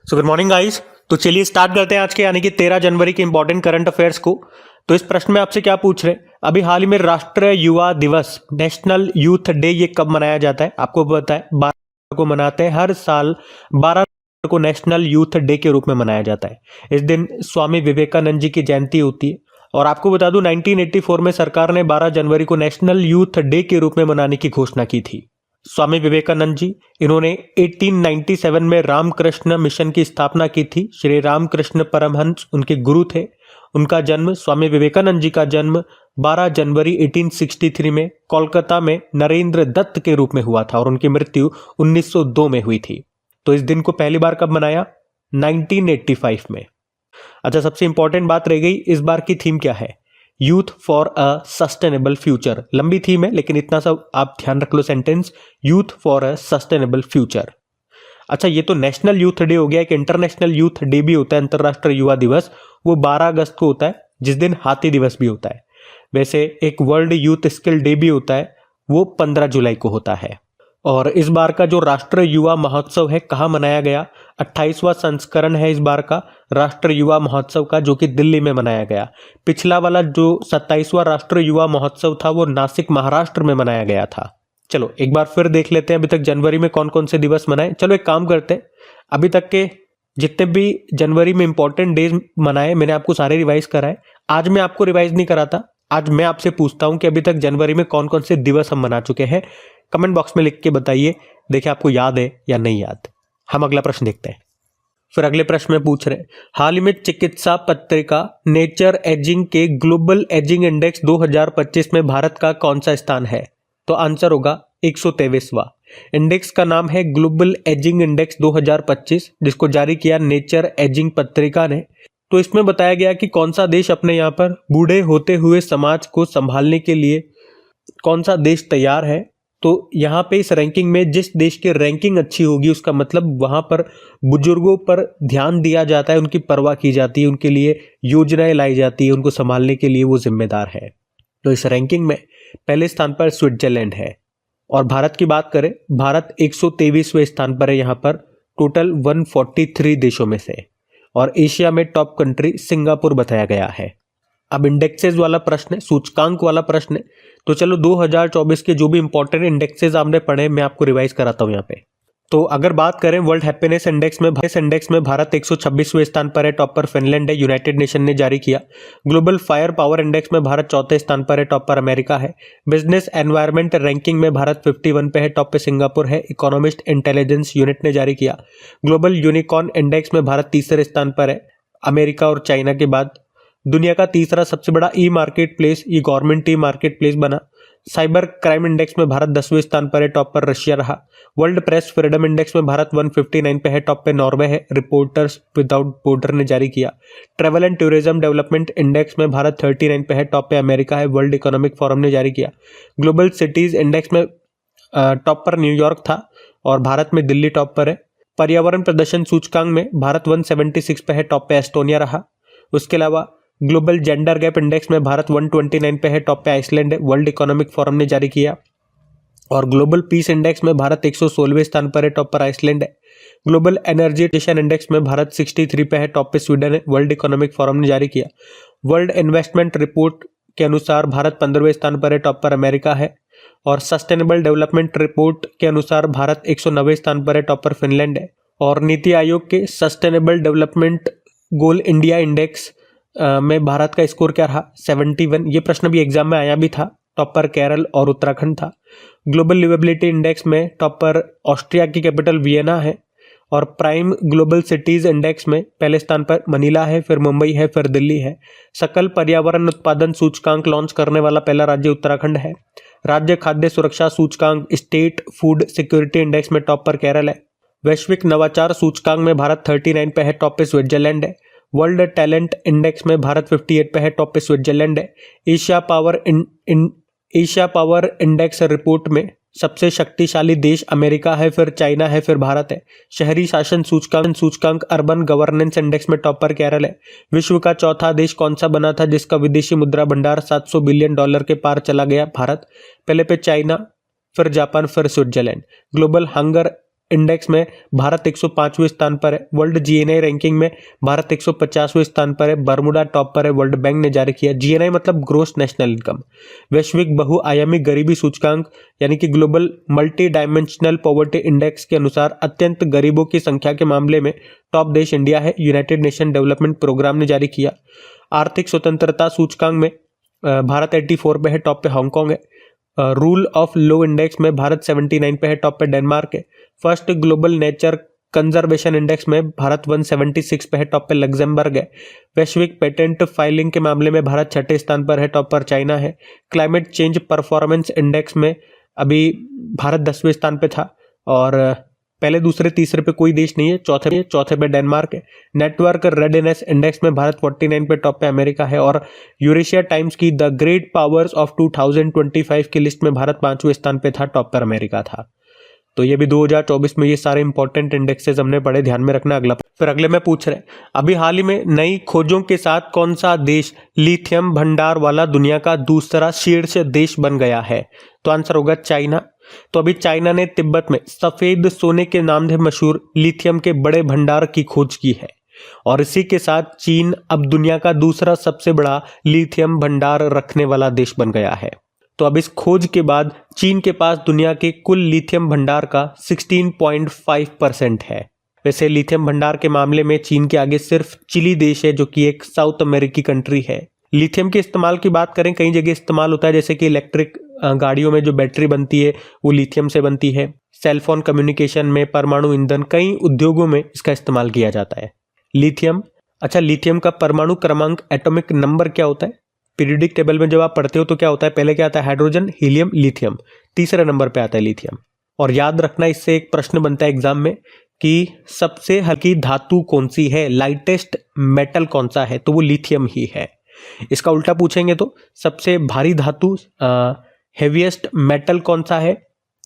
So good morning guys. तो चलिए start करते हैं आज के यानी कि 13 जनवरी के इंपॉर्टेंट करंट अफेयर्स को। तो इस प्रश्न में आपसे क्या पूछ रहे हैं, अभी हाल ही में राष्ट्रीय युवा दिवस नेशनल यूथ डे ये कब मनाया जाता है? आपको पता है 12 को मनाते हैं, हर साल 12 को नेशनल यूथ डे के रूप में मनाया जाता है। इस दिन स्वामी विवेकानंद जी की जयंती होती है। और आपको बता दूं 1984 में सरकार ने 12 जनवरी को नेशनल यूथ डे के रूप में मनाने की घोषणा की थी। स्वामी विवेकानंद जी इन्होंने 1897 में रामकृष्ण मिशन की स्थापना की थी। श्री रामकृष्ण परमहंस उनके गुरु थे। उनका जन्म, स्वामी विवेकानंद जी का जन्म 12 जनवरी 1863 में कोलकाता में नरेंद्र दत्त के रूप में हुआ था और उनकी मृत्यु 1902 में हुई थी। तो इस दिन को पहली बार कब मनाया? 1985 में। अच्छा, सबसे इंपॉर्टेंट बात रह गई, इस बार की थीम क्या है? Youth for a sustainable future. लंबी थीम है लेकिन इतना सब आप ध्यान रख लो sentence, youth for a sustainable future. अच्छा, ये तो नेशनल यूथ डे हो गया। एक इंटरनेशनल यूथ डे भी होता है, अंतरराष्ट्रीय युवा दिवस, वो 12 अगस्त को होता है, जिस दिन हाथी दिवस भी होता है। वैसे एक वर्ल्ड यूथ स्किल डे भी होता है, वो 15 जुलाई को होता है। और इस बार का जो राष्ट्रीय युवा महोत्सव है कहाँ मनाया गया? 28वां संस्करण है इस बार का राष्ट्रीय युवा महोत्सव का, जो कि दिल्ली में मनाया गया। पिछला वाला जो 27वां राष्ट्रीय युवा महोत्सव था वो नासिक महाराष्ट्र में मनाया गया था। चलो एक बार फिर देख लेते हैं अभी तक जनवरी में कौन कौन से दिवस मनाए। चलो एक काम करते हैं, अभी तक के जितने भी जनवरी में इंपॉर्टेंट डेज मनाए मैंने आपको सारे रिवाइज कराए। आज मैं आपको रिवाइज नहीं कराता, आज मैं आपसे पूछता हूं कि अभी तक जनवरी में कौन कौन से दिवस हम मना चुके हैं। कमेंट बॉक्स में लिख के बताइए, देखिए आपको याद है या नहीं याद। हम अगला प्रश्न देखते हैं। फिर अगले प्रश्न में पूछ रहे हैं, हाल ही में चिकित्सा पत्रिका नेचर एजिंग के ग्लोबल एजिंग इंडेक्स 2025 में भारत का कौन सा स्थान है? तो आंसर होगा 123वां। इंडेक्स का नाम है ग्लोबल एजिंग इंडेक्स 2025, जिसको जारी किया नेचर एजिंग पत्रिका ने। तो इसमें बताया गया कि कौन सा देश अपने यहाँ पर बूढ़े होते हुए समाज को संभालने के लिए कौन सा देश तैयार है। तो यहाँ पे इस रैंकिंग में जिस देश की रैंकिंग अच्छी होगी उसका मतलब वहाँ पर बुजुर्गों पर ध्यान दिया जाता है, उनकी परवाह की जाती है, उनके लिए योजनाएं लाई जाती है, उनको संभालने के लिए वो जिम्मेदार है। तो इस रैंकिंग में पहले स्थान पर स्विट्जरलैंड है। और भारत की बात करें, भारत 123वें स्थान पर है यहाँ पर टोटल 143 देशों में से। और एशिया में टॉप कंट्री सिंगापुर बताया गया है। अब इंडेक्सेस वाला प्रश्न है, सूचकांक वाला प्रश्न है। तो चलो 2024 के जो भी इंपॉर्टेंट इंडेक्सेस आपने पढ़े मैं आपको रिवाइज कराता हूं यहाँ पे। तो अगर बात करें वर्ल्ड हैप्पीनेस इंडेक्स में भारत 126वें स्थान पर है, टॉप पर फिनलैंड है, यूनाइटेड नेशन ने जारी किया। ग्लोबल फायर पावर इंडेक्स में भारत 4थे स्थान पर है, टॉप पर अमेरिका है। बिजनेस एनवायरमेंट रैंकिंग में भारत 51 पे है, टॉप पे सिंगापुर है, इकोनॉमिस्ट इंटेलिजेंस यूनिट ने जारी किया। ग्लोबल यूनिकॉर्न इंडेक्स में भारत तीसरे स्थान पर है, अमेरिका और चाइना के बाद। दुनिया का तीसरा सबसे बड़ा ई मार्केट प्लेस, ये गवर्नमेंट ई मार्केट प्लेस बना। साइबर क्राइम इंडेक्स में भारत 10वें स्थान पर है, टॉप पर रशिया रहा। वर्ल्ड प्रेस फ्रीडम इंडेक्स में भारत 159 पे है, टॉप पे नॉर्वे है, रिपोर्टर्स विदाउट बॉर्डर ने जारी किया। Travel and tourism development index में भारत 39 पे है, टॉप पे अमेरिका है, वर्ल्ड इकोनॉमिक फोरम ने जारी किया। ग्लोबल सिटीज इंडेक्स में टॉप पर न्यूयॉर्क था और भारत में दिल्ली टॉप पर है। पर्यावरण प्रदर्शन सूचकांक में भारत 176 पे है, टॉप पे एस्टोनिया रहा। उसके अलावा ग्लोबल जेंडर गैप इंडेक्स में भारत 129 पे है, टॉप पे आइसलैंड है, वर्ल्ड इकोनॉमिक फोरम ने जारी किया। और ग्लोबल पीस इंडेक्स में भारत 116वें स्थान पर है, टॉप पर आइसलैंड है। ग्लोबल एनर्जी एडिशन इंडेक्स में भारत 63 पे है, टॉप पे स्वीडन है, वर्ल्ड इकोनॉमिक फोरम ने जारी किया। वर्ल्ड इन्वेस्टमेंट रिपोर्ट के अनुसार भारत 15वें स्थान पर है, टॉप पर अमेरिका है। और सस्टेनेबल डेवलपमेंट रिपोर्ट के अनुसार भारत 109वें स्थान पर है, टॉप पर फिनलैंड है। और नीति आयोग के sustainable development goal India index में भारत का स्कोर क्या रहा? 71। ये प्रश्न भी एग्जाम में आया भी था, टॉप पर केरल और उत्तराखंड था। ग्लोबल लिवेबिलिटी इंडेक्स में टॉप पर ऑस्ट्रिया की कैपिटल वियना है। और प्राइम ग्लोबल सिटीज इंडेक्स में पहले स्थान पर मनीला है, फिर मुंबई है, फिर दिल्ली है। सकल पर्यावरण उत्पादन सूचकांक लॉन्च करने वाला पहला राज्य उत्तराखंड है। राज्य खाद्य सुरक्षा सूचकांक स्टेट फूड सिक्योरिटी इंडेक्स में टॉप पर केरल है। वैश्विक नवाचार सूचकांक में भारत 39 पे है, टॉप पे स्विट्जरलैंड है। वर्ल्ड टैलेंट इंडेक्स में भारत 58 पे है, टॉप पे स्विट्जरलैंड है। एशिया पावर इंडेक्स रिपोर्ट में सबसे शक्तिशाली देश अमेरिका है, फिर चाइना है, फिर भारत है। शहरी शासन सूचकांक अर्बन गवर्नेंस इंडेक्स में टॉप पर केरल है। विश्व का चौथा देश कौन सा बना था जिसका विदेशी मुद्रा भंडार $700 बिलियन के पार चला गया? भारत। पहले पे चाइना, फिर जापान, फिर स्विट्जरलैंड। ग्लोबल हंगर इंडेक्स में भारत 105वें स्थान पर है। वर्ल्ड जीएनआई रैंकिंग में भारत 150वें स्थान पर है। बर्मुडा टॉप पर है, वर्ल्ड बैंक ने जारी किया। जीएनआई मतलब ग्रोस नेशनल इनकम। वैश्विक बहुआयामी गरीबी सूचकांक यानी कि global multi dimensional poverty index के अनुसार अत्यंत गरीबों की संख्या के मामले में टॉप देश इंडिया है। यूनाइटेड नेशन डेवलपमेंट प्रोग्राम ने जारी किया। आर्थिक स्वतंत्रता सूचकांक में भारत 84 पे है, टॉप पे हांगकांग है। रूल ऑफ लॉ इंडेक्स में भारत 79 पे है, टॉप पे डेनमार्क है। First global nature conservation index में भारत 176 पे है, टॉप पे लग्जमबर्ग है। वैश्विक पेटेंट फाइलिंग के मामले में भारत 6ठे स्थान पर है, टॉप पर चाइना है। क्लाइमेट चेंज परफॉर्मेंस इंडेक्स में अभी भारत 10वें स्थान पे था और पहले दूसरे तीसरे पे कोई देश नहीं है, चौथे पे डेनमार्क है। नेटवर्क रेडीनेस इंडेक्स में भारत 49 पे, टॉप पे अमेरिका है। और यूरेशिया टाइम्स की द ग्रेट पावर्स ऑफ 2025 की लिस्ट में भारत 5वें स्थान पे था, टॉप पर अमेरिका था। तो ये भी 2024 में ये सारे इंपॉर्टेंट इंडेक्सेस हमने पढ़े, ध्यान में रखना। फिर अगले में पूछ रहे अभी हाल ही में नई खोजों के साथ कौन सा देश लिथियम भंडार वाला दुनिया का दूसरा शीर्ष देश बन गया है? तो आंसर होगा चाइना। तो अभी चाइना ने तिब्बत में सफेद सोने के नाम से मशहूर लिथियम के बड़े भंडार की खोज की है और इसी के साथ चीन अब दुनिया का दूसरा सबसे बड़ा लिथियम भंडार रखने वाला देश बन गया है। तो अब इस खोज के बाद चीन के पास दुनिया के कुल लिथियम भंडार का 16.5% है। वैसे लिथियम भंडार के मामले में चीन के आगे सिर्फ चिली देश है जो कि एक साउथ अमेरिकी कंट्री है। लिथियम के इस्तेमाल की बात करें, कई जगह इस्तेमाल होता है, जैसे कि इलेक्ट्रिक गाड़ियों में जो बैटरी बनती है वो लिथियम से बनती है। सेलफोन कम्युनिकेशन में, परमाणु ईंधन, कई उद्योगों में इसका इस्तेमाल किया जाता है लिथियम। अच्छा, लिथियम का परमाणु क्रमांक एटॉमिक नंबर क्या होता है? पीरियोडिक टेबल में जब आप पढ़ते हो तो क्या होता है, पहले क्या आता है? हाइड्रोजन, हीलियम, लिथियम, तीसरे नंबर पे आता है लिथियम। और याद रखना, इससे एक प्रश्न बनता है एग्जाम में कि सबसे हल्की धातु कौन सी है, लाइटेस्ट मेटल कौन सा है? तो वो लिथियम ही है। इसका उल्टा पूछेंगे तो सबसे भारी धातु हेवीएस्ट मेटल कौन सा है?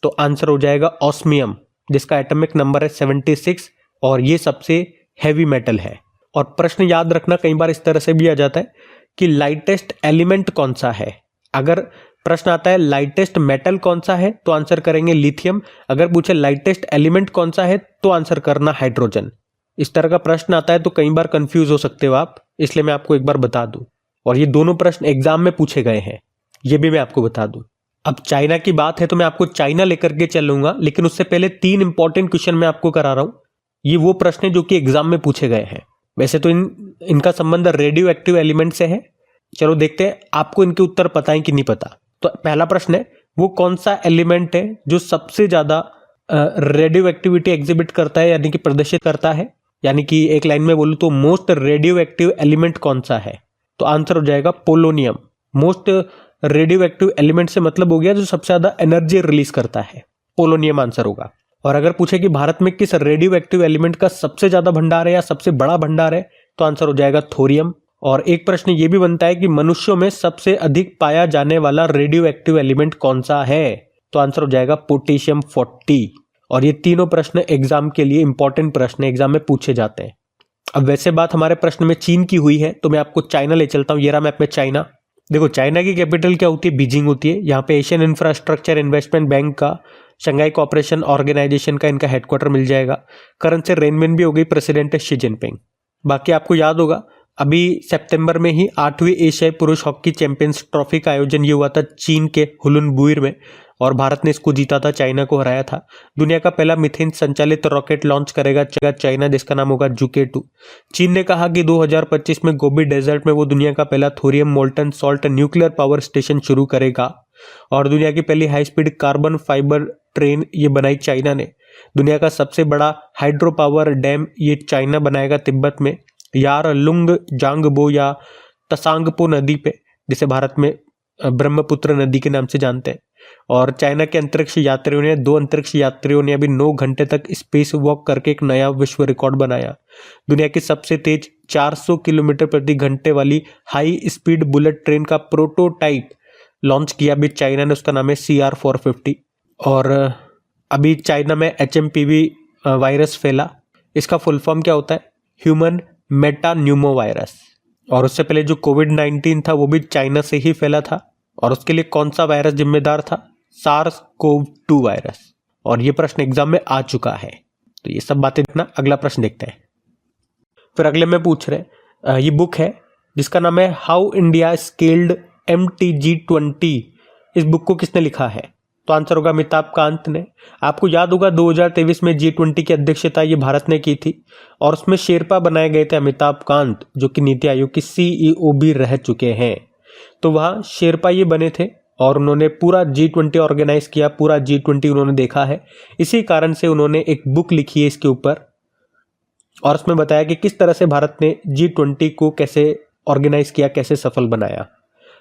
तो आंसर हो जाएगा ऑस्मियम, जिसका एटॉमिक नंबर है 76 और ये सबसे हैवी मेटल है। और प्रश्न याद रखना, कई बार इस तरह से भी आ जाता है कि लाइटेस्ट एलिमेंट कौन सा है। अगर प्रश्न आता है लाइटेस्ट मेटल कौन सा है तो आंसर करेंगे लिथियम। अगर पूछे लाइटेस्ट एलिमेंट कौन सा है तो आंसर करना हाइड्रोजन। इस तरह का प्रश्न आता है तो कई बार कंफ्यूज हो सकते हो आप, इसलिए मैं आपको एक बार बता दूं। और ये दोनों प्रश्न एग्जाम में पूछे गए हैं, ये भी मैं आपको बता दूं। अब चाइना की बात है तो मैं आपको चाइना लेकर के चलूंगा, लेकिन उससे पहले 3 इंपॉर्टेंट क्वेश्चन मैं आपको करा रहा हूं। ये वो प्रश्न है जो कि एग्जाम में पूछे गए हैं। वैसे तो इनका संबंध रेडियो एक्टिव एलिमेंट से है। चलो देखते हैं आपको इनके उत्तर पता है कि नहीं पता। तो पहला प्रश्न है, वो कौन सा एलिमेंट है जो सबसे ज्यादा रेडियो एक्टिविटी एग्जिबिट करता है, यानी कि प्रदर्शित करता है? यानी कि एक लाइन में बोलूं तो मोस्ट रेडियो एक्टिव एलिमेंट कौन सा है? तो आंसर हो जाएगा polonium. Most radio active element से मतलब हो गया जो सबसे ज्यादा एनर्जी रिलीज करता है, पोलोनियम आंसर होगा। और अगर पूछे कि भारत में किस रेडियो एक्टिव एलिमेंट का सबसे ज्यादा भंडार है या सबसे बड़ा भंडार है, तो आंसर हो जाएगा थोरियम। और एक प्रश्न ये भी बनता है कि मनुष्यों में सबसे अधिक पाया जाने वाला रेडियो एक्टिव एलिमेंट कौन सा है? तो आंसर हो जाएगा पोटेशियम 40। और ये तीनों प्रश्न एग्जाम के लिए इंपॉर्टेंट प्रश्न एग्जाम में पूछे जाते हैं। अब वैसे बात हमारे प्रश्न में चीन की हुई है तो मैं आपको चाइना ले चलता हूँ। ये रहा मैप में चाइना। देखो चाइना की कैपिटल क्या होती है? बीजिंग होती है। यहाँ पे एशियन इंफ्रास्ट्रक्चर इन्वेस्टमेंट बैंक का, शंघाई कोऑपरेशन ऑर्गेनाइजेशन का इनका हेडक्वार्टर मिल जाएगा। करंट से रेनमिन भी हो गई, प्रेसिडेंट है शी जिनपिंग। बाकी आपको याद होगा अभी सितंबर में ही 8वीं एशियाई पुरुष हॉकी चैंपियंस ट्रॉफी का आयोजन ये हुआ था चीन के हुलुनबुई में और भारत ने इसको जीता था, चाइना को हराया था। दुनिया का पहला मीथेन संचालित रॉकेट लॉन्च करेगा चाइना, जिसका नाम होगा जुके-2। चीन ने कहा कि 2025 में गोबी डेजर्ट में वो दुनिया का पहला thorium molten salt nuclear power station शुरू करेगा। और दुनिया की पहली high speed carbon fibre train ये बनाई चाइना ने। दुनिया का सबसे बड़ा हाइड्रो पावर डैम ये चाइना बनाएगा तिब्बत में, यार लुंग जांगबो या तसांगपो नदी पे, जिसे भारत में ब्रह्मपुत्र नदी के नाम से जानते हैं। और चाइना के अंतरिक्ष यात्रियों ने 2 अंतरिक्ष यात्रियों ने अभी 9 घंटे तक स्पेस वॉक करके एक नया विश्व रिकॉर्ड बनाया। दुनिया की सबसे तेज 400 किलोमीटर प्रति घंटे वाली हाई स्पीड बुलेट ट्रेन का प्रोटोटाइप लॉन्च किया अभी चाइना ने, उसका नाम है CR450। और अभी चाइना में HMPV वायरस फैला, इसका फुल फॉर्म क्या होता है? Human Meta Numa virus. और उससे पहले जो कोविड-19 था वो भी चाइना से ही फैला था। और उसके लिए कौन सा वायरस जिम्मेदार था? SARS-CoV-2 virus. और ये प्रश्न एग्जाम में आ चुका है। तो ये सब बातें इतना, अगला प्रश्न देखते हैं। फिर अगले में पूछ रहे ये बुक है जिसका नाम है हाउ इंडिया स्केल्ड MTG20। इस बुक को किसने लिखा है? तो आंसर होगा अमिताभ कांत ने। आपको याद होगा 2023 में G20 की अध्यक्षता ये भारत ने की थी और उसमें शेरपा बनाए गए थे अमिताभ कांत, जो कि नीति आयोग की CEO भी रह चुके हैं। तो वहाँ शेरपा ये बने थे और उन्होंने पूरा G20 ऑर्गेनाइज किया, पूरा G20 उन्होंने देखा है। इसी कारण से उन्होंने एक बुक लिखी है इसके ऊपर और उसमें बताया कि किस तरह से भारत ने G20 को कैसे ऑर्गेनाइज किया, कैसे सफल बनाया।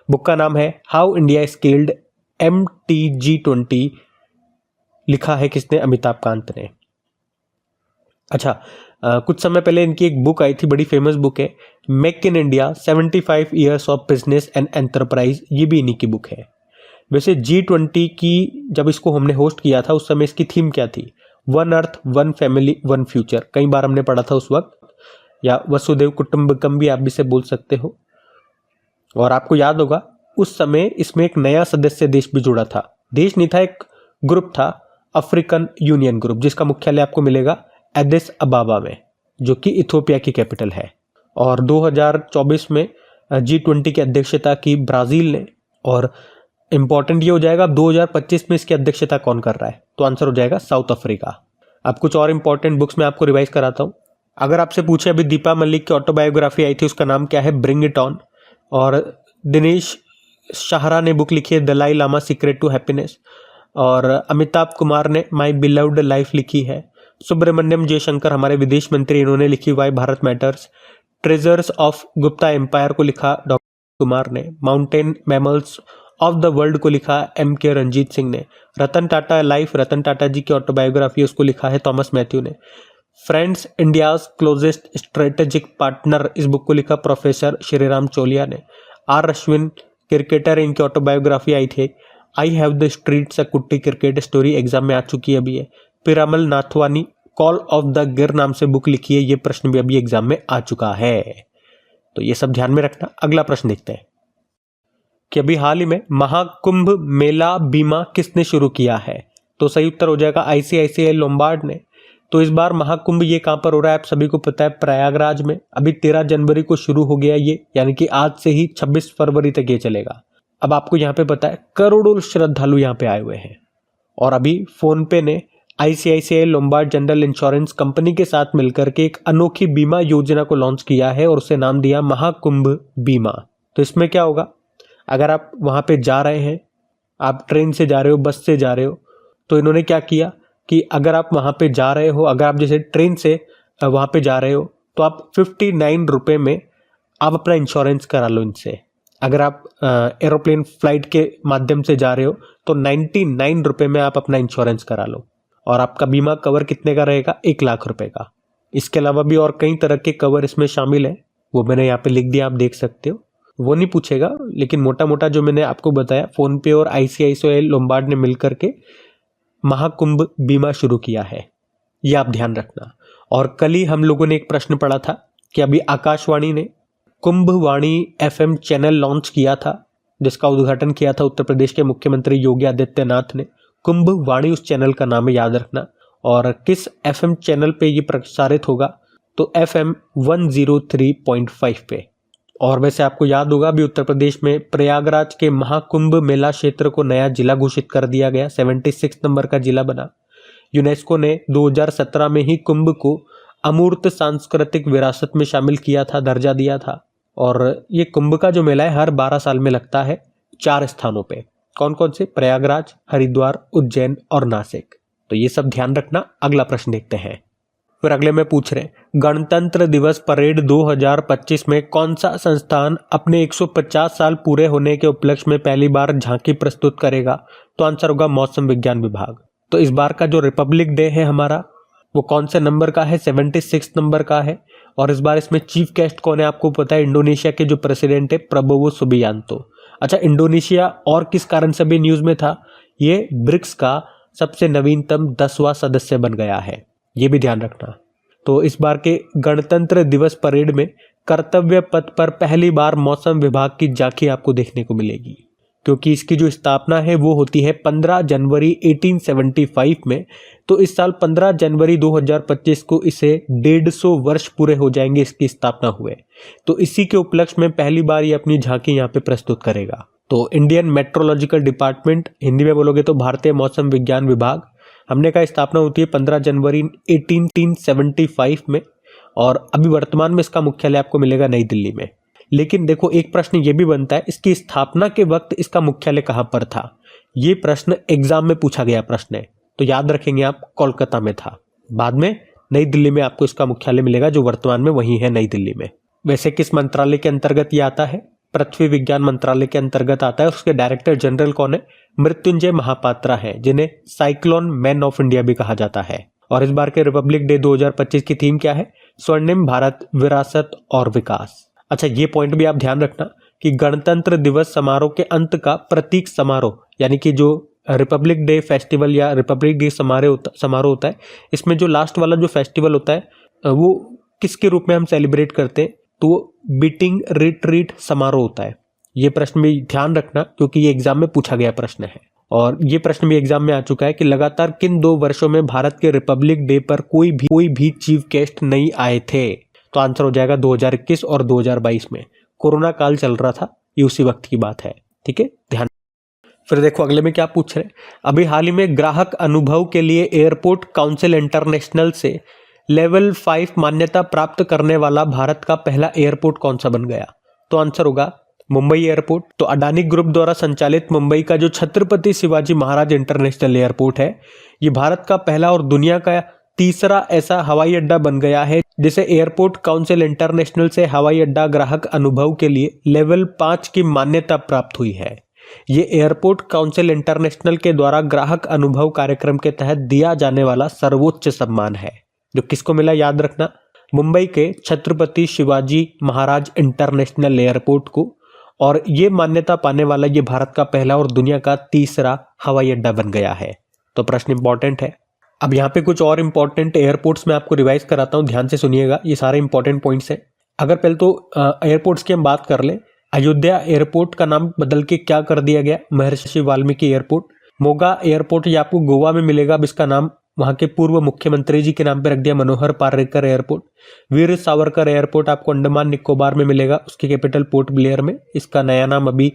बुक का नाम है हाउ इंडिया स्केल्ड MTG20। लिखा है किसने? अमिताभ कांत ने। अच्छा, कुछ समय पहले इनकी एक बुक आई थी, बड़ी फेमस बुक है, make in India 75 years of business and enterprise. ये भी इन्हीं की बुक है। वैसे G20 की जब इसको हमने होस्ट किया था उस समय इसकी थीम क्या थी? One earth, one family, one future. कई बार हमने पढ़ा था उस वक्त, या वसुदेव कुटुंबकम भी आप इसे बोल सकते हो। और आपको याद होगा उस समय इसमें एक नया सदस्य देश भी जुड़ा था। देश नहीं था, एक ग्रुप था, अफ्रीकन यूनियन ग्रुप, जिसका मुख्यालय आपको मिलेगा एडिस अबाबा में, जो कि इथियोपिया की कैपिटल है। और 2024 में G20 की अध्यक्षता की ब्राजील ने। और इंपॉर्टेंट ये हो जाएगा 2025 में इसकी अध्यक्षता कौन कर रहा है? तो आंसर हो जाएगा साउथ अफ्रीका। अब कुछ और इंपॉर्टेंट बुक्स मैं आपको रिवाइज कराता हूँ। अगर आपसे पूछे, अभी दीपा मलिक की ऑटोबायोग्राफी आई थी, उसका नाम क्या है? Bring it on. और दिनेश शाहरा ने बुक लिखी है Dalai Lama secret to happiness. और अमिताभ कुमार ने माई बिलव्ड लाइफ लिखी है। सुब्रमण्यम जयशंकर हमारे विदेश मंत्री, इन्होंने लिखी why Bharat matters. Treasures of Gupta empire को लिखा डॉक्टर कुमार ने। Mountain mammals of the world को लिखा MK रंजीत सिंह ने। रतन टाटा लाइफ, रतन टाटा जी की ऑटोबायोग्राफी, उसको लिखा है थॉमस मैथ्यू ने। Friends India's closest strategic partner, इस बुक को लिखा प्रोफेसर श्रीराम चोलिया ने। R अश्विन क्रिकेटर, इनकी ऑटोबायोग्राफी आई थी I have the streets a Kutty cricket story, exam में आ चुकी है अभी। है Piramal Nathwani call of the गिर नाम से बुक लिखी है, ये प्रश्न भी अभी एग्जाम में आ चुका है। तो ये सब ध्यान में रखना। अगला प्रश्न देखते हैं कि अभी हाल ही में महाकुंभ मेला बीमा किसने शुरू किया है? तो सही उत्तर हो जाएगा ICICI लोम्बार्ड ने। तो इस बार महाकुंभ ये कहां पर हो रहा है? आप सभी को पता है, प्रयागराज में। अभी 13 जनवरी को शुरू हो गया ये, यानी कि आज से ही 26 फरवरी तक ये चलेगा। अब आपको यहाँ पे पता है करोड़ों श्रद्धालु यहाँ पे आए हुए हैं। और अभी फोन पे ने ICICI Lombard general insurance company के साथ मिलकर के एक अनोखी बीमा योजना को लॉन्च किया है और उसे नाम दिया महाकुंभ बीमा। तो इसमें क्या होगा? अगर आप वहाँ पे जा रहे हैं, आप ट्रेन से जा रहे हो, बस से जा रहे हो, तो इन्होंने क्या किया कि अगर आप वहाँ पे जा रहे हो, अगर आप जैसे ट्रेन से वहाँ पे जा रहे हो, तो आप 59 रुपये में आप अपना इंश्योरेंस करा लो इनसे। अगर आप एरोप्लेन फ्लाइट के माध्यम से जा रहे हो तो 99 रुपये में आप अपना इंश्योरेंस करा लो और आपका बीमा कवर कितने का रहेगा? 1 लाख रुपए का। इसके अलावा भी और कई तरह के कवर इसमें शामिल है, वो मैंने यहाँ पे लिख दिया, आप देख सकते हो। वो नहीं पूछेगा, लेकिन मोटा मोटा जो मैंने आपको बताया, फोन पे और ICICI लोम्बार्ड ने मिलकर के महाकुंभ बीमा शुरू किया है, ये आप ध्यान रखना। और कल ही हम लोगों ने एक प्रश्न पढ़ा था कि अभी आकाशवाणी ने कुंभवाणी FM चैनल लॉन्च किया था, जिसका उद्घाटन किया था उत्तर प्रदेश के मुख्यमंत्री योगी आदित्यनाथ ने। कुंभवाणी उस चैनल का नाम है, याद रखना। और किस FM चैनल पे ये प्रसारित होगा? तो FM 103.5 पे। और वैसे आपको याद होगा अभी उत्तर प्रदेश में प्रयागराज के महाकुंभ मेला क्षेत्र को नया जिला घोषित कर दिया गया, 76 नंबर का जिला बना। यूनेस्को ने 2017 में ही कुंभ को अमूर्त सांस्कृतिक विरासत में शामिल किया था, दर्जा दिया था। और ये कुंभ का जो मेला है हर 12 साल में लगता है 4 स्थानों पे। कौन कौन से? प्रयागराज, हरिद्वार, उज्जैन और नासिक। तो ये सब ध्यान रखना। अगला प्रश्न देखते हैं। फिर अगले में पूछ रहे गणतंत्र दिवस परेड 2025 में कौन सा संस्थान अपने 150 साल पूरे होने के उपलक्ष्य में पहली बार झांकी प्रस्तुत करेगा? तो आंसर होगा मौसम विज्ञान विभाग। तो इस बार का जो रिपब्लिक डे है हमारा, वो कौन से नंबर का है? 76 नंबर का है। और इस बार इसमें चीफ गेस्ट कौन है? आपको पता है, इंडोनेशिया के जो प्रेसिडेंट है प्रबोवो सुबियांतो। अच्छा, इंडोनेशिया और किस कारण से भी न्यूज में था? ये ब्रिक्स का सबसे नवीनतम 10वां सदस्य बन गया है, ये भी ध्यान रखना। तो इस बार के गणतंत्र दिवस परेड में कर्तव्य पथ पर पहली बार मौसम विभाग की झांकी आपको देखने को मिलेगी। क्योंकि इसकी जो स्थापना है वो होती है 15 जनवरी 1875 में। तो इस साल 15 जनवरी 2025 को इसे 150 वर्ष पूरे हो जाएंगे इसकी स्थापना हुए। तो इसी के उपलक्ष्य में पहली बार ये अपनी झांकी यहाँ पे प्रस्तुत करेगा। तो इंडियन मेट्रोलॉजिकल डिपार्टमेंट, हिंदी में बोलोगे तो भारतीय मौसम विज्ञान विभाग, हमने कहा स्थापना होती है 15 जनवरी 1875 में, और अभी वर्तमान में इसका मुख्यालय आपको मिलेगा नई दिल्ली में। लेकिन देखो एक प्रश्न ये भी बनता है, इसकी स्थापना के वक्त इसका मुख्यालय कहां पर था? ये प्रश्न एग्जाम में पूछा गया प्रश्न है, तो याद रखेंगे आप कोलकाता में था। बाद में नई दिल्ली में आपको इसका मुख्यालय मिलेगा, जो वर्तमान में वही है नई दिल्ली में। वैसे किस मंत्रालय के अंतर्गत ये आता है? पृथ्वी विज्ञान मंत्रालय के अंतर्गत आता है। उसके डायरेक्टर जनरल कौन है? मृत्युंजय महापात्रा है, जिन्हें साइक्लोन मैन ऑफ इंडिया भी कहा जाता है। और इस बार के रिपब्लिक डे 2025 की थीम क्या है? स्वर्णिम भारत, विरासत और विकास। अच्छा, ये पॉइंट भी आप ध्यान रखना कि गणतंत्र दिवस समारोह के अंत का प्रतीक समारोह, यानी कि जो रिपब्लिक डे फेस्टिवल या रिपब्लिक डे समारोह होता है, इसमें जो लास्ट वाला जो फेस्टिवल होता है वो किसके रूप में हम सेलिब्रेट करते हैं? तो बीटिंग रिट्रीट समारोह होता है। ये प्रश्न भी ध्यान रखना, क्योंकि ये एग्जाम में पूछा गया प्रश्न है। और ये प्रश्न भी एग्जाम में आ चुका है कि लगातार किन 2 वर्षों में भारत के रिपब्लिक डे पर कोई भी चीफ गेस्ट नहीं आए थे? तो आंसर हो जाएगा 2021 और 2022 में। कोरोना काल चल रहा था, ये उसी वक्त की बात है। ठीक है, ध्यान। फिर देखो अगले में क्या पूछ रहे हैं। अभी हाल ही में ग्राहक अनुभव के लिए एयरपोर्ट काउंसिल इंटरनेशनल से लेवल 5 मान्यता प्राप्त करने वाला भारत का पहला एयरपोर्ट कौन सा बन गया? तो आंसर होगा मुंबई एयरपोर्ट। तो अडानी ग्रुप द्वारा संचालित मुंबई का जो छत्रपति शिवाजी महाराज इंटरनेशनल एयरपोर्ट है, ये भारत का पहला और दुनिया का तीसरा ऐसा हवाई अड्डा बन गया है जिसे एयरपोर्ट काउंसिल इंटरनेशनल से हवाई अड्डा ग्राहक अनुभव के लिए लेवल 5 की मान्यता प्राप्त हुई है। ये एयरपोर्ट काउंसिल इंटरनेशनल के द्वारा ग्राहक अनुभव कार्यक्रम के तहत दिया जाने वाला सर्वोच्च सम्मान है, जो किसको मिला याद रखना, मुंबई के छत्रपति शिवाजी महाराज इंटरनेशनल एयरपोर्ट को। और ये मान्यता पाने वाला ये भारत का पहला और दुनिया का तीसरा हवाई अड्डा बन गया है। तो प्रश्न इंपॉर्टेंट है। अब यहाँ पे कुछ और इंपॉर्टेंट एयरपोर्ट्स में आपको रिवाइज कराता हूँ, ध्यान से सुनिएगा, ये सारे इंपॉर्टेंट पॉइंट्स हैं। अगर पहले तो एयरपोर्ट्स की हम बात कर लें, अयोध्या एयरपोर्ट का नाम बदल के क्या कर दिया गया? महर्षि वाल्मीकि एयरपोर्ट। मोगा एयरपोर्ट ये आपको गोवा में मिलेगा, अब इसका नाम वहाँ के पूर्व मुख्यमंत्री जी के नाम पे रख दिया, मनोहर पार्रिकर एयरपोर्ट। वीर सावरकर एयरपोर्ट आपको अंडमान निकोबार में मिलेगा, उसकी कैपिटल पोर्ट ब्लेयर में, इसका नया नाम अभी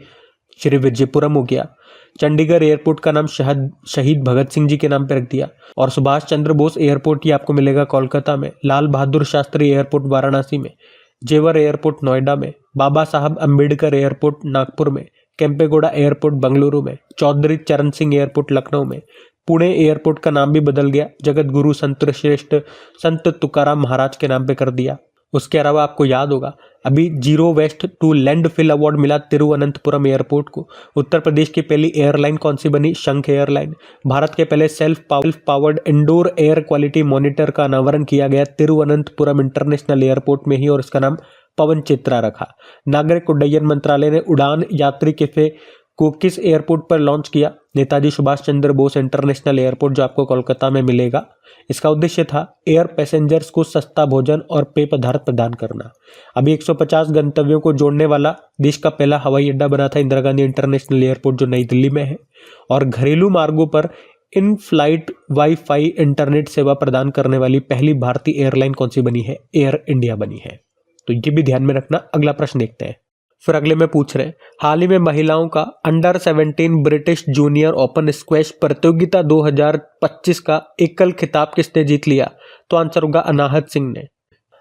श्री विजयपुरम हो गया। चंडीगढ़ एयरपोर्ट का नाम शहीद भगत सिंह जी के नाम पे रख दिया। और सुभाष चंद्र बोस एयरपोर्ट ये आपको मिलेगा कोलकाता में, लाल बहादुर शास्त्री एयरपोर्ट वाराणसी में, जेवर एयरपोर्ट नोएडा में, बाबा साहब अम्बेडकर एयरपोर्ट नागपुर में, केम्पेगौड़ा एयरपोर्ट बेंगलुरु में, चौधरी चरण सिंह एयरपोर्ट लखनऊ में। पुणे एयरपोर्ट का नाम भी बदल गया, जगत गुरु संत श्रेष्ठ संत तुकाराम महाराज के नाम पे कर दिया। उसके अलावा आपको याद होगा अभी zero waste to landfill award मिला तिरुवनंतपुरम एयरपोर्ट को। उत्तर प्रदेश की पहली एयरलाइन कौन सी बनी? शंख एयरलाइन। भारत के पहले self powered indoor air quality monitor का अनावरण किया गया तिरुवनंतपुरम इंटरनेशनल एयरपोर्ट में ही, और इसका नाम पवन चित्रा रखा। नागरिक उड्डयन मंत्रालय ने उड़ान यात्री कैफे को किस एयरपोर्ट पर लॉन्च किया? नेताजी सुभाष चंद्र बोस इंटरनेशनल एयरपोर्ट, जो आपको कोलकाता में मिलेगा। इसका उद्देश्य था एयर पैसेंजर्स को सस्ता भोजन और पेय पदार्थ प्रदान करना। अभी 150 गंतव्यों को जोड़ने वाला देश का पहला हवाई अड्डा बना था इंदिरा गांधी इंटरनेशनल एयरपोर्ट, जो नई दिल्ली में है। और घरेलू मार्गों पर इन फ्लाइट वाईफाई इंटरनेट सेवा प्रदान करने वाली पहली भारतीय एयरलाइन कौन सी बनी है? एयर इंडिया बनी है। तो ये भी ध्यान में रखना। अगला प्रश्न देखते हैं। फिर अगले में पूछ रहे हैं, हाल ही में महिलाओं का under 17 British junior open squash प्रतियोगिता 2025 का एकल खिताब किसने जीत लिया? तो आंसर होगा अनाहत सिंह ने।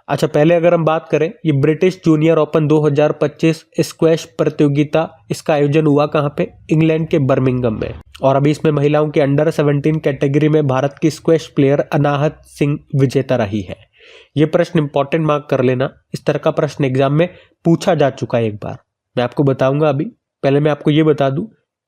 अच्छा, पहले अगर हम बात करें, ये ब्रिटिश जूनियर ओपन 2025 स्क्वैश प्रतियोगिता, इसका आयोजन हुआ कहाँ पे? इंग्लैंड के बर्मिंघम में। और अभी इसमें महिलाओं के अंडर 17 कैटेगरी में भारत की स्क्वैश प्लेयर अनाहत सिंह विजेता रही है। ये प्रश्न इंपॉर्टेंट मार्क कर लेना, इस तरह का प्रश्न एग्जाम में पूछा जा चुका है एक बार, मैं आपको बताऊंगा। अभी पहले मैं आपको ये बता दूं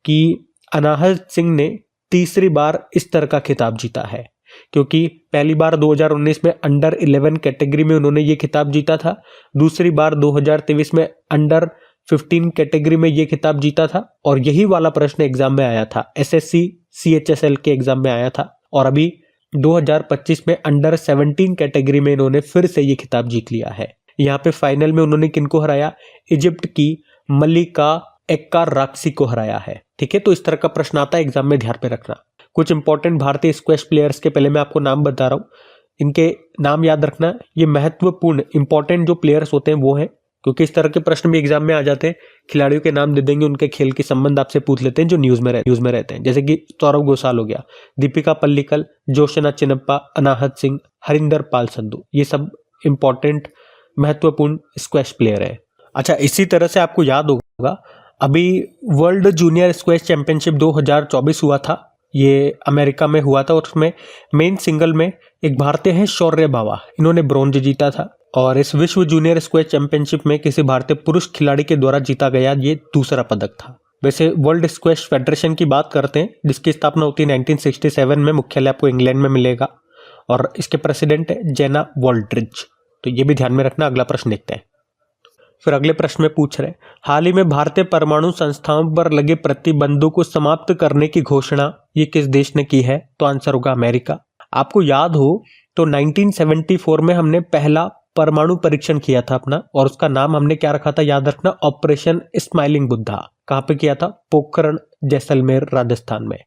कि अनाहत सिंह ने तीसरी बार इस तरह का खिताब जीता है, क्योंकि पहली बार 2019 में अंडर 11 कैटेगरी में उन्होंने ये खिताब जीता था, दूसरी बार 2023 में अंडर 15 कैटेगरी में ये खिताब जीता था, और यही वाला प्रश्न एग्जाम में आया था, SSC CHSL के एग्जाम में आया था। और अभी 2025 में अंडर 17 कैटेगरी में इन्होंने फिर से ये खिताब जीत लिया है। यहाँ पे फाइनल में उन्होंने किनको हराया? इजिप्ट की मलिका एक्का राक्सी को हराया है। ठीक है, तो इस तरह का प्रश्न आता है एग्जाम में, ध्यान पे रखना। कुछ इंपॉर्टेंट भारतीय स्क्वैश प्लेयर्स के पहले मैं आपको नाम बता रहा हूँ, इनके नाम याद रखना। ये महत्वपूर्ण इंपॉर्टेंट जो प्लेयर्स होते हैं वो हैं, क्योंकि इस तरह के प्रश्न भी एग्जाम में आ जाते हैं। खिलाड़ियों के नाम दे देंगे, उनके खेल के संबंध आपसे पूछ लेते हैं जो न्यूज में रहते हैं, जैसे कि सौरव घोषाल हो गया, दीपिका पल्लिकल, जोशना चिन्नप्पा, अनाहत सिंह, हरिंदर पाल संधू, ये सब इंपॉर्टेंट महत्वपूर्ण स्क्वैश प्लेयर है। अच्छा, इसी तरह से आपको याद होगा अभी वर्ल्ड जूनियर स्क्वैश चैंपियनशिप 2024 हुआ था, ये अमेरिका में हुआ था, और उसमें मेन सिंगल में एक भारतीय हैं शौर्य बावा, इन्होंने ब्रॉन्ज जीता था। और इस विश्व जूनियर स्क्वैश चैंपियनशिप में किसी भारतीय पुरुष खिलाड़ी के द्वारा जीता गया ये दूसरा पदक था। वैसे वर्ल्ड स्क्वैश फेडरेशन की बात करते हैं, जिसकी स्थापना होती है 1967 में, मुख्यालय आपको इंग्लैंड में मिलेगा, और इसके प्रेसिडेंट है जेना वॉल्ड्रिज। तो ये भी ध्यान में रखना। अगला प्रश्न देखते हैं। फिर अगले प्रश्न में पूछ रहे, हाल ही में भारतीय परमाणु संस्थाओं पर लगे प्रतिबंधों को समाप्त करने की घोषणा ये किस देश ने की है? तो आंसर होगा अमेरिका। आपको याद हो तो 1974 में हमने पहला परमाणु परीक्षण किया था अपना, और उसका नाम हमने क्या रखा था, याद रखना, ऑपरेशन स्माइलिंग बुद्धा। कहाँ पे किया था? पोखरण, जैसलमेर, राजस्थान में।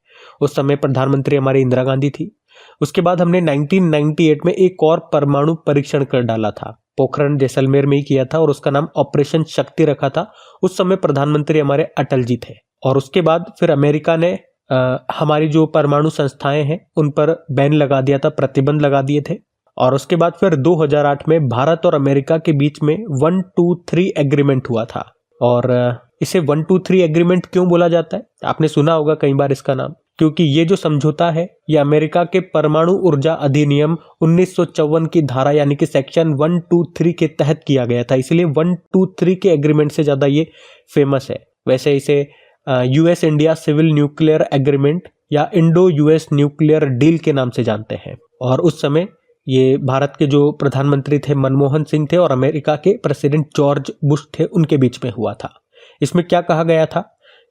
उस समय प्रधानमंत्री हमारी इंदिरा गांधी थी। उसके बाद हमने 1998 में एक और परमाणु परीक्षण कर डाला था, पोखरण जैसलमेर में ही किया था, और उसका नाम ऑपरेशन शक्ति रखा था। उस समय प्रधानमंत्री हमारे अटल जी थे। और उसके बाद फिर अमेरिका ने हमारी जो परमाणु संस्थाएं हैं उन पर बैन लगा दिया था, प्रतिबंध लगा दिए थे। और उसके बाद फिर 2008 में भारत और अमेरिका के बीच में 123 एग्रीमेंट हुआ था। और इसे 123 एग्रीमेंट क्यों बोला जाता है? आपने सुना होगा कई बार इसका नाम, क्योंकि ये जो समझौता है ये अमेरिका के परमाणु ऊर्जा अधिनियम 1954 की धारा यानी कि सेक्शन 123 के तहत किया गया था, इसलिए 123 के एग्रीमेंट से ज्यादा ये फेमस है। वैसे इसे US India civil nuclear agreement या इंडो यूएस न्यूक्लियर डील के नाम से जानते हैं। और उस समय ये भारत के जो प्रधानमंत्री थे मनमोहन सिंह थे, और अमेरिका के प्रेसिडेंट जॉर्ज बुश थे, उनके बीच में हुआ था। इसमें क्या कहा गया था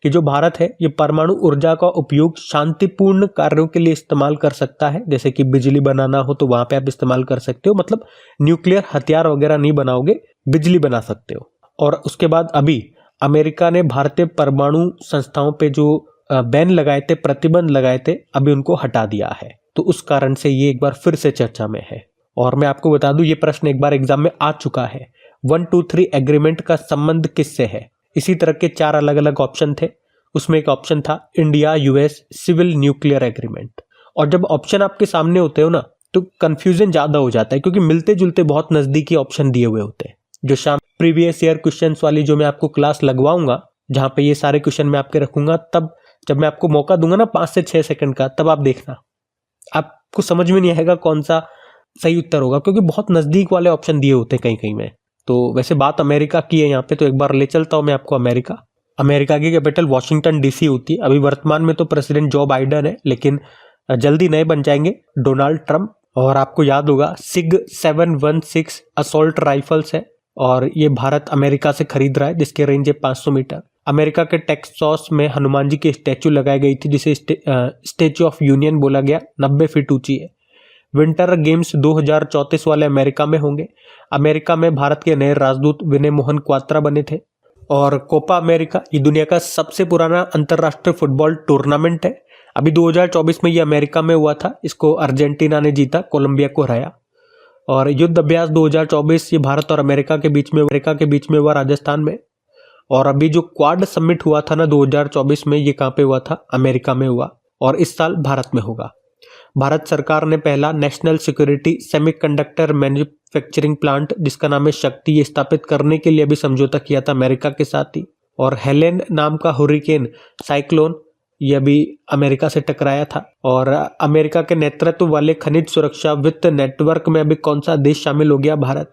कि जो भारत है ये परमाणु ऊर्जा का उपयोग शांतिपूर्ण कार्यों के लिए इस्तेमाल कर सकता है, जैसे कि बिजली बनाना हो तो वहां पे आप इस्तेमाल कर सकते हो, मतलब न्यूक्लियर हथियार वगैरह नहीं बनाओगे, बिजली बना सकते हो। और उसके बाद अभी अमेरिका ने भारतीय परमाणु संस्थाओं पे जो बैन लगाए थे, प्रतिबंध लगाए थे, अभी उनको हटा दिया है। तो उस कारण से ये एक बार फिर से चर्चा में है। और मैं आपको बता दूं ये प्रश्न एक बार एग्जाम में आ चुका है, 123 एग्रीमेंट का संबंध किससे है? इसी तरह के 4 अलग अलग ऑप्शन थे, उसमें एक ऑप्शन था India US civil nuclear agreement. और जब ऑप्शन आपके सामने होते हो ना तो कंफ्यूजन ज्यादा हो जाता है, क्योंकि मिलते जुलते बहुत नजदीकी ऑप्शन दिए हुए होते हैं। जो शाम प्रीवियस ईयर क्वेश्चंस वाली जो मैं आपको क्लास लगवाऊंगा, जहां पे ये सारे क्वेश्चन मैं आपके रखूंगा, तब जब मैं आपको मौका दूंगा ना 5 से 6 सेकंड का, तब आप देखना, आपको समझ में नहीं आएगा कौन सा सही उत्तर होगा, क्योंकि बहुत नजदीक वाले ऑप्शन दिए होते हैं कहीं कहीं में। तो वैसे बात अमेरिका की है यहाँ पे, तो एक बार ले चलता हूं मैं आपको अमेरिका। अमेरिका की कैपिटल वॉशिंगटन डीसी होती है। अभी वर्तमान में तो प्रेसिडेंट जो बाइडेन है, लेकिन जल्दी नए बन जाएंगे, डोनाल्ड ट्रंप। और आपको याद होगा सिग 716 असॉल्ट राइफल्स है, और ये भारत अमेरिका से खरीद रहा है, जिसके रेंज है 500 मीटर। अमेरिका के टेक्सास में हनुमान जी की स्टैचू लगाई गई थी, जिसे स्टैचू ऑफ यूनियन बोला गया, 90 फीट ऊंची है। विंटर गेम्स 2034 वाले अमेरिका में होंगे। अमेरिका में भारत के नए राजदूत विनय मोहन क्वात्रा बने थे। और कोपा अमेरिका ये दुनिया का सबसे पुराना अंतर्राष्ट्रीय फुटबॉल टूर्नामेंट है। अभी 2024 में ये अमेरिका में हुआ था, इसको अर्जेंटीना ने जीता, कोलंबिया को हराया। और युद्ध अभ्यास 2024 ये भारत और अमेरिका के बीच में हुआ, राजस्थान में। और अभी जो क्वाड समिट हुआ था ना 2024 में, ये कहाँ पे हुआ था? अमेरिका में हुआ, और इस साल भारत में होगा। भारत सरकार ने पहला national security semiconductor manufacturing plant, जिसका नाम है शक्ति, ये स्थापित करने के लिए अभी समझौता किया था अमेरिका के साथ ही। और हेलेन नाम का हुरिकेन साइक्लोन ये अभी अमेरिका से टकराया था। और अमेरिका के नेतृत्व वाले खनिज सुरक्षा वित्त नेटवर्क में अभी कौन सा देश शामिल हो गया? भारत।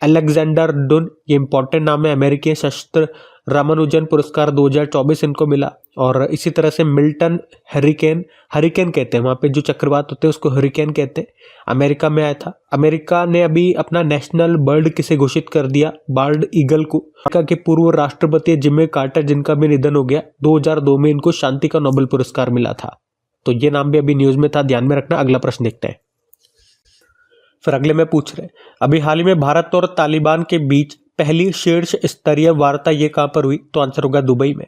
अलेक्जेंडर डुन ये इंपॉर्टेंट नाम है, अमेरिकी शस्त्र रामानुजन पुरस्कार 2024 इनको मिला। और इसी तरह से मिल्टन हरिकेन कहते हैं, वहां पे जो चक्रवात होते हैं उसको हरिकेन कहते हैं, अमेरिका में आया था। अमेरिका ने अभी अपना नेशनल बर्ड किसे घोषित कर दिया? बाल्ड ईगल को। अमेरिका के पूर्व राष्ट्रपति जिम्मी कार्टर, जिनका भी निधन हो गया 2002 में, इनको शांति का नोबेल पुरस्कार मिला था। तो ये नाम भी अभी न्यूज में था, ध्यान में रखना। अगला प्रश्न देखते हैं। फिर अगले में पूछ रहे, अभी हाल ही में भारत और तालिबान के बीच पहली शीर्ष स्तरीय वार्ता ये कहाँ पर हुई? तो आंसर होगा दुबई में।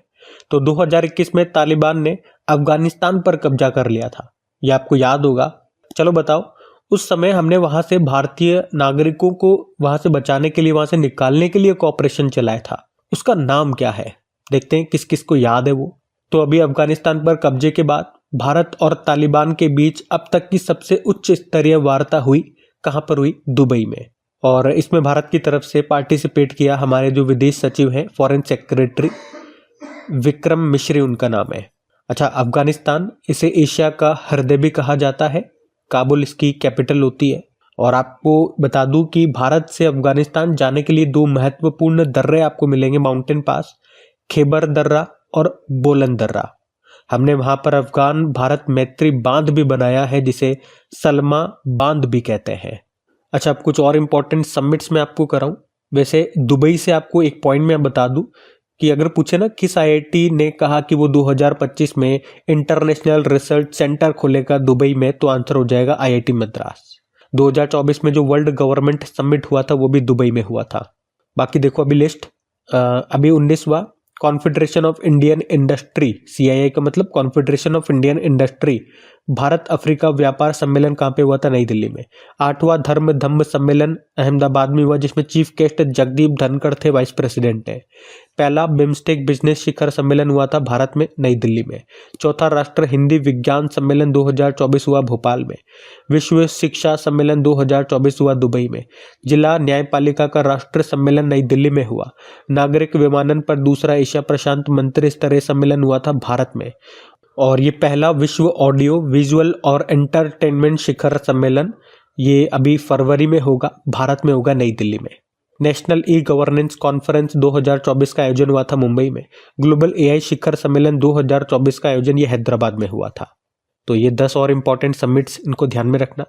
तो 2021 में तालिबान ने अफगानिस्तान पर कब्जा कर लिया था, ये आपको याद होगा। चलो बताओ, उस समय हमने वहां से भारतीय नागरिकों को वहां से बचाने के लिए, वहां से निकालने के लिए एक ऑपरेशन चलाया था, उसका नाम क्या है? देखते हैं किस किस को याद है वो। तो अभी अफगानिस्तान पर कब्जे के बाद भारत और तालिबान के बीच अब तक की सबसे उच्च स्तरीय वार्ता हुई, कहां पर हुई? दुबई में। और इसमें भारत की तरफ से पार्टिसिपेट किया हमारे जो विदेश सचिव हैं, फॉरेन सेक्रेटरी विक्रम मिश्री उनका नाम है। अच्छा, अफगानिस्तान, इसे एशिया का हृदय भी कहा जाता है, काबुल इसकी कैपिटल होती है। और आपको बता दूं कि भारत से अफगानिस्तान जाने के लिए दो महत्वपूर्ण दर्रे आपको मिलेंगे, माउंटेन पास, खैबर दर्रा और बोलन दर्रा। हमने वहां पर अफगान भारत मैत्री बांध भी बनाया है, जिसे सलमा बांध भी कहते हैं। अच्छा, अब कुछ और इंपॉर्टेंट समिट्स में आपको कराऊं। वैसे दुबई से आपको एक पॉइंट में बता दूं कि अगर पूछे ना किस आईआईटी ने कहा कि वो 2025 में इंटरनेशनल रिसर्च सेंटर खोलेगा दुबई में, तो आंसर हो जाएगा आईआईटी मद्रास। 2024 में जो वर्ल्ड गवर्नमेंट समिट हुआ था वो भी दुबई में हुआ था। बाकी देखो अभी लिस्ट, अभी 19वां confederation of Indian industry, CII का मतलब confederation of Indian industry, Bharat Africa व्यापार सम्मेलन कहाँ पे हुआ था? नई दिल्ली में। 8वां धर्म धम्म सम्मेलन अहमदाबाद में हुआ, जिसमें चीफ गेस्ट जगदीप धनखड़ थे, वाइस प्रेसिडेंट है। पहला बिम्स्टेक बिजनेस शिखर सम्मेलन हुआ था भारत में, नई दिल्ली में। चौथा राष्ट्र हिंदी विज्ञान सम्मेलन 2024 हुआ भोपाल में। विश्व शिक्षा सम्मेलन 2024 हुआ दुबई में। जिला न्यायपालिका का राष्ट्रीय सम्मेलन नई दिल्ली में हुआ। नागरिक विमानन पर दूसरा एशिया प्रशांत मंत्री स्तरीय सम्मेलन हुआ था भारत में। और ये पहला विश्व ऑडियो विजुअल और एंटरटेनमेंट शिखर सम्मेलन, ये अभी फरवरी में होगा, भारत में होगा, नई दिल्ली में। नेशनल ई गवर्नेंस कॉन्फ्रेंस 2024 का आयोजन हुआ था मुंबई में। ग्लोबल AI शिखर सम्मेलन 2024 का आयोजन ये हैदराबाद में हुआ था। तो ये 10 और इंपॉर्टेंट समिट्स, इनको ध्यान में रखना।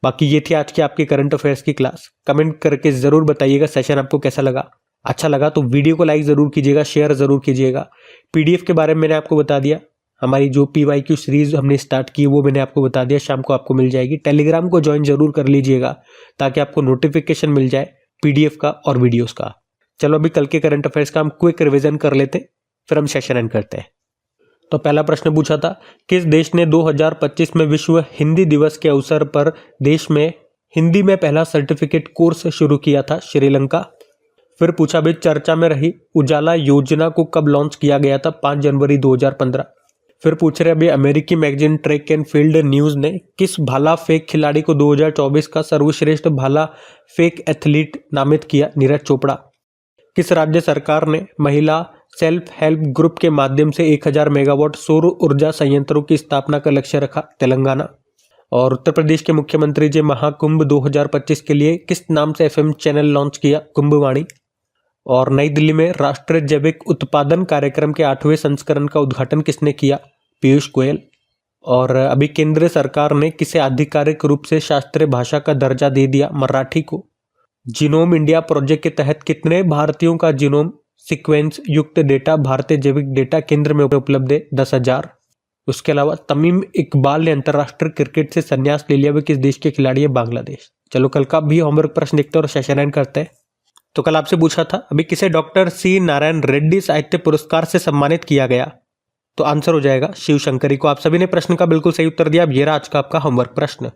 बाकी ये थी आज की आपकी करंट अफेयर्स की क्लास। कमेंट करके जरूर बताइएगा सेशन आपको कैसा लगा। अच्छा लगा तो वीडियो को लाइक जरूर कीजिएगा, शेयर जरूर कीजिएगा। PDF के बारे में मैंने आपको बता दिया, हमारी जो PYQ सीरीज हमने स्टार्ट की वो मैंने आपको बता दिया, शाम को आपको मिल जाएगी। टेलीग्राम को ज्वाइन जरूर कर लीजिएगा ताकि आपको नोटिफिकेशन मिल जाए PDF का और वीडियोस का। चलो अभी कल के करंट अफेयर्स का हम क्विक रिवीजन कर लेते, फिर हम सेशन एंड करते हैं। तो पहला प्रश्न पूछा था, किस देश ने 2025 में विश्व हिंदी दिवस के अवसर पर देश में हिंदी में पहला सर्टिफिकेट कोर्स शुरू किया था? श्रीलंका। फिर पूछा भाई, चर्चा में रही उजाला योजना को कब लॉन्च किया गया था? 5 जनवरी 2015। फिर पूछ रहे अभी, अमेरिकी magazine track and field news ने किस भाला फेंक खिलाड़ी को 2024 का सर्वश्रेष्ठ भाला फेंक एथलीट नामित किया? नीरज चोपड़ा। किस राज्य सरकार ने महिला सेल्फ हेल्प ग्रुप के माध्यम से 1000 मेगावाट सौर ऊर्जा संयंत्रों की स्थापना का लक्ष्य रखा? तेलंगाना। और उत्तर प्रदेश के मुख्यमंत्री जी महाकुंभ 2025 के लिए किस नाम से FM चैनल लॉन्च किया? कुंभवाणी। और नई दिल्ली में राष्ट्रीय जैविक उत्पादन कार्यक्रम के 8वें संस्करण का उद्घाटन किसने किया? पीयूष गोयल। और अभी केंद्र सरकार ने किसे आधिकारिक रूप से शास्त्रीय भाषा का दर्जा दे दिया? मराठी को। जीनोम इंडिया प्रोजेक्ट के तहत कितने भारतीयों का जीनोम सीक्वेंस युक्त डेटा भारतीय जैविक डेटा केंद्र में उपलब्ध है? 10,000। उसके अलावा तमीम इकबाल ने अंतर्राष्ट्रीय क्रिकेट से संन्यास ले लिया, वे किस देश के खिलाड़ी है? बांग्लादेश। चलो कल का भी होमवर्क प्रश्न देखते हैं और सेशन एंड करते हैं। तो कल आपसे पूछा था अभी, किसे डॉक्टर C नारायण रेड्डी साहित्य पुरस्कार से सम्मानित किया गया? तो आंसर हो जाएगा शिव शंकरी को। आप सभी ने प्रश्न का बिल्कुल सही उत्तर दिया। अब ये रहा आज का आपका होमवर्क प्रश्न।